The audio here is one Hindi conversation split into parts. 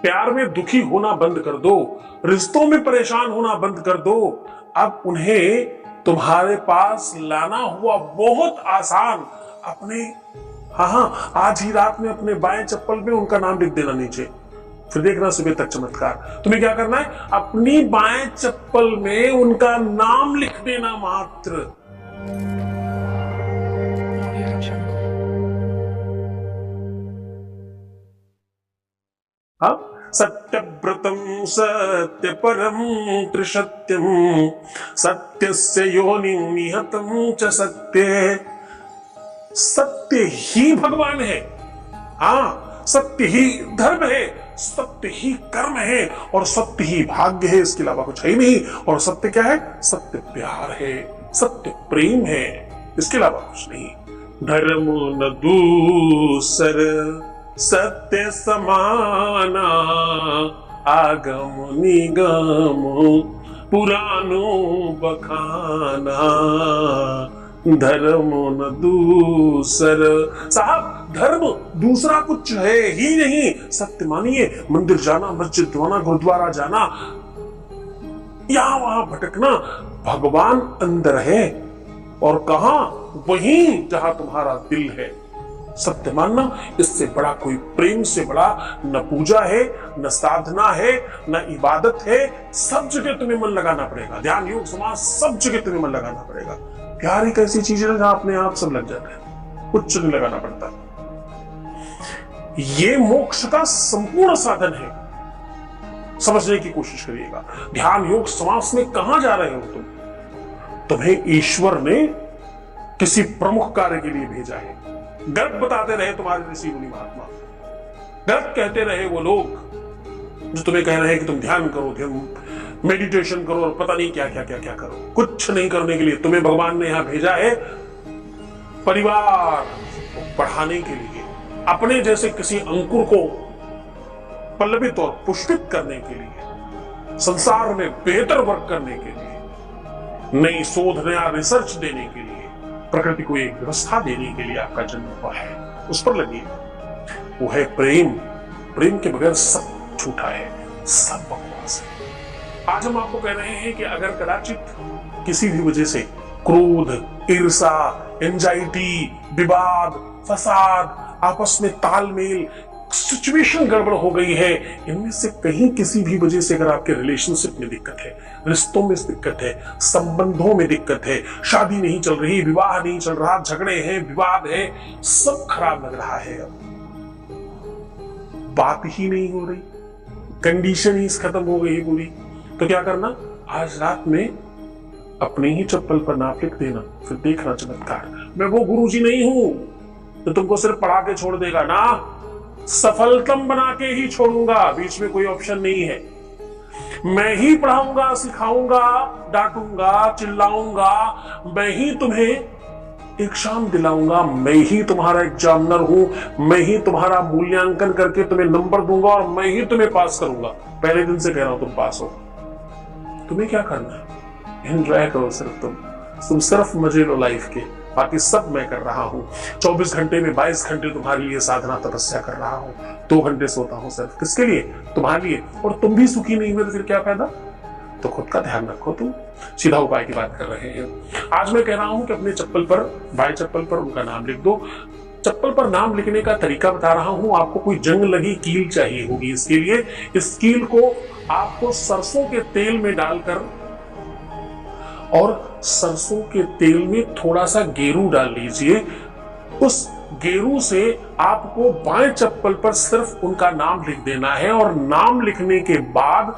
प्यार में दुखी होना बंद कर दो, रिश्तों में परेशान होना बंद कर दो। अब उन्हें तुम्हारे पास लाना हुआ बहुत आसान। अपने हाँ, आज ही रात में अपने बाएं चप्पल में उनका नाम लिख देना नीचे, फिर देखना सुबह तक चमत्कार। तुम्हें क्या करना है, अपनी बाएं चप्पल में उनका नाम लिख देना मात्र। सत्यव्रतम सत्य परम त्रिसत्यम, सत्यस्य योनिं निहतं च सत्ये। सत्य ही भगवान है, हाँ, सत्य ही धर्म है, सत्य ही कर्म है और सत्य ही भाग्य है, इसके अलावा कुछ है ही नहीं। और सत्य क्या है, सत्य प्यार है, सत्य प्रेम है, इसके अलावा कुछ नहीं। धर्म न दूसर सत्य समाना, आगम निगम पुरानो बखाना। धर्म न दूसर, साहब धर्म दूसरा कुछ है ही नहीं। सत्य मानिए, मंदिर जाना, मस्जिद जाना, गुरुद्वारा जाना, यहां वहां भटकना, भगवान अंदर है और कहां, वहीं जहां तुम्हारा दिल है। सत्य मानना, इससे बड़ा कोई प्रेम से बड़ा न पूजा है, न साधना है, न इबादत है। सब जगह तुम्हें मन लगाना पड़ेगा, ध्यान योग समाज सब जगह तुम्हें मन लगाना पड़ेगा। प्यार एक ऐसी चीज है जहां अपने आप सब लग जाता है, कुछ नहीं लगाना पड़ता। ये मोक्ष का संपूर्ण साधन है, समझने की कोशिश करिएगा। ध्यान योग समाज में कहां जा रहे हो तुम? तुम्हें ईश्वर ने किसी प्रमुख कार्य के लिए भेजा है। गलत बताते रहे तुम्हारे ऋषि मुनि महात्मा, गलत कहते रहे वो लोग जो तुम्हें कह रहे हैं कि तुम ध्यान करो, मेडिटेशन करो और पता नहीं क्या क्या क्या क्या करो। कुछ नहीं करने के लिए तुम्हें भगवान ने यहां भेजा है, परिवार बढ़ाने के लिए, अपने जैसे किसी अंकुर को पल्लवित और पुष्पित करने के लिए, संसार में बेहतर वर्क करने के लिए, नई शोध, नया रिसर्च देने के लिए, प्रकृति को एक व्यवस्था देने के लिए आपका जन्म हुआ है। उस पर लगिए, वो है प्रेम। प्रेम के बगैर सब झूठा है, सब बकवास है। आज हम आपको कह रहे हैं कि अगर कदाचित किसी भी वजह से क्रोध, ईर्षा, एंजाइटी, विवाद, फसाद, आपस में तालमेल, सिचुएशन गड़बड़ हो गई है, इनमें से कहीं किसी भी वजह से अगर आपके रिलेशनशिप में दिक्कत है, रिश्तों में दिक्कत है, संबंधों में दिक्कत है, शादी नहीं चल रही, विवाह नहीं चल रहा, झगड़े हैं, विवाद है, सब खराब लग रहा है, अब बात ही नहीं हो रही, कंडीशन ही खत्म हो गई पूरी, तो क्या करना, आज रात में अपने ही चप्पल पर नाप लिख देना, फिर देखना चमत्कार। मैं वो गुरुजी नहीं हूं तो तुमको सिर्फ पढ़ा के छोड़ देगा ना, सफलतम बना के ही छोड़ूंगा, बीच में कोई ऑप्शन नहीं है। मैं ही पढ़ाऊंगा, सिखाऊंगा, डांटूंगा, चिल्लाऊंगा, मैं ही तुम्हें एग्जाम दिलाऊंगा, मैं ही तुम्हारा एग्जामिनर हूं, मैं ही तुम्हारा मूल्यांकन करके तुम्हें नंबर दूंगा और मैं ही तुम्हें पास करूंगा। पहले दिन से कह रहा हूं तुम पास हो। तुम्हें क्या करना है, एंजॉय करो, सिर्फ तुम सिर्फ मजे लो लाइफ के, बाकी सब मैं कर रहा हूं। 24 घंटे में 22 घंटे तुम्हारे लिए साधना तपस्या कर रहा हूं, 2 घंटे सोता हूं सिर्फ, किसके लिए, तुम्हारे लिए। और तुम भी सुखी नहीं हुए तो फिर क्या फायदा। तो खुद का ध्यान रखो, तुम सीधा उपाय की बात कर रहे हैं। आज मैं कह रहा हूं कि अपने चप्पल पर, बाएं चप्पल पर उनका नाम लिख दो। चप्पल पर नाम लिखने का तरीका बता रहा हूं, आपको कोई जंग लगी कील चाहिए होगी। इसके लिए इस कील को आपको सरसों के तेल में डालकर और सरसों के तेल में थोड़ा सा गेरू डाल लीजिए। उस गेरू से आपको बाएं चप्पल पर सिर्फ उनका नाम लिख देना है और नाम लिखने के बाद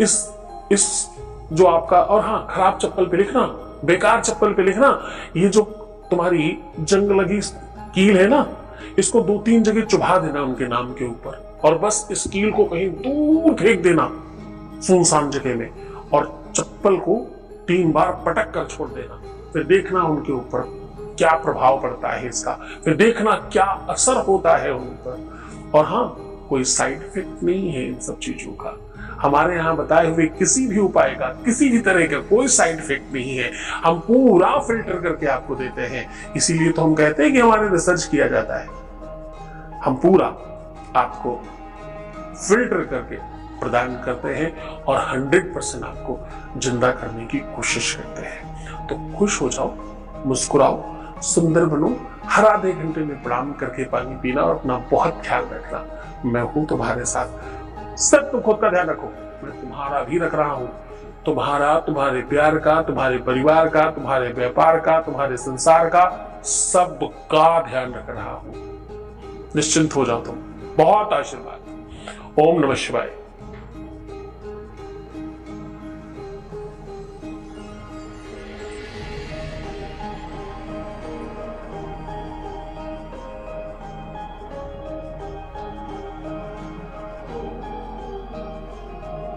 इस जो आपका, और हाँ, खराब चप्पल पे लिखना, बेकार चप्पल पे लिखना, ये जो तुम्हारी जंग लगी कील है ना, इसको 2-3 जगह चुभा देना उनके नाम के ऊपर और बस इस कील को कहीं दूर फेंक देना सुनसान जगह में और चप्पल को 3 बार पटक कर छोड़ देना। फिर देखना उनके ऊपर क्या प्रभाव पड़ता है इसका, फिर देखना क्या असर होता है उन पर। और हाँ, कोई साइड इफेक्ट नहीं है इन सब चीजों का। हमारे यहाँ बताए हुए किसी भी उपाय का, किसी भी तरह का कोई साइड इफेक्ट नहीं है। हम पूरा फिल्टर करके आपको देते हैं, इसीलिए तो हम कहते हैं कि हमारे रिसर्च किया जाता है। हम पूरा आपको फिल्टर करके प्रदान करते हैं और 100% आपको जिंदा करने की कोशिश करते हैं। तो खुश हो जाओ, मुस्कुराओ, सुंदर बनो, हर आधे घंटे में प्रणाम करके पानी पीना और अपना बहुत ख्याल रखना। मैं हूं तुम्हारे साथ, सब तुम खुद का ध्यान रखो, मैं तुम्हारा भी रख रहा हूं। तुम्हारा, तुम्हारे प्यार का, तुम्हारे परिवार का, तुम्हारे व्यापार का, तुम्हारे संसार का, सबका ध्यान रख रहा हूं। निश्चिंत हो जाओ तुम। बहुत आशीर्वाद। ओम नमः शिवाय।